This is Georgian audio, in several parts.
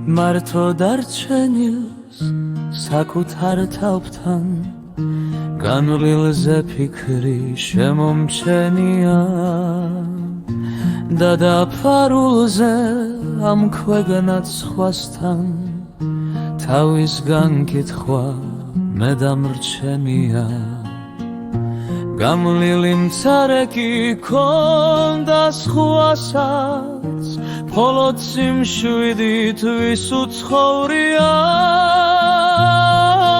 მართო დარჩენილს საკუთარ თავთან განვლილზე ფიქრი შემომჩენია და დაფარულზე ამ ქვეგნად სხვასთან თავისგან კითხვა მე დამრჩენია გამლილი მცარე კი ქონდა სხვასაც მხოლოდ სიმშვიდით ვის უცხოვრია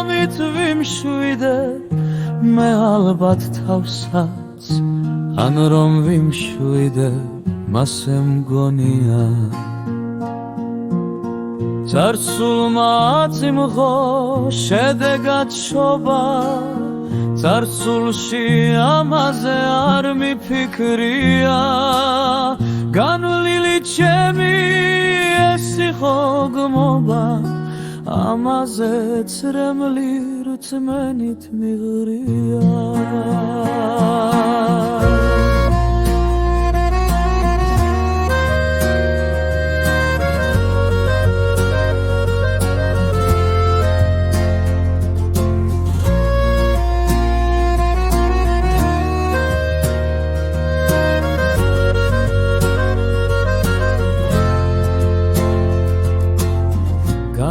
მით ვიმშვიდე მე ალბათ თავსაც ან რომ ვიმშვიდე მასე მგონია წარსულმა აწიმღო შედეგად შობა წარსულში ამაზე არ მიფიქრია განვლილი ჩემი ეს იყო გმობა ამაზე წრემლი რწმენით მიღრია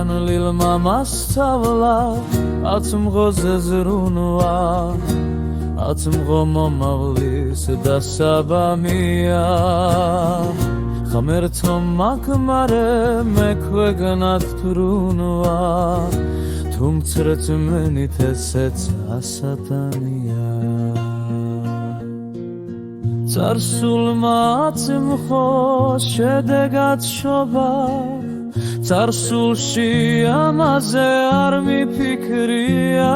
განლილმა მასწავლა აწმღოზე ზრუნვა აწმღო მომავლის დასაბამია ღმერთო მაგმარე მე ქვეგნად თვრუნვა თუ მცრეწმენით ესეც ასატანია წარსულმა აწმღო შედეგად შობა წარსულში ამაზე არ მიფიქრია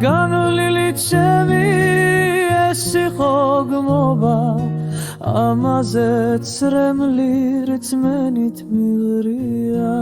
განვლილი ჩემი ეს იყო გმობა ამაზე წრემლი რწმენით მიღრია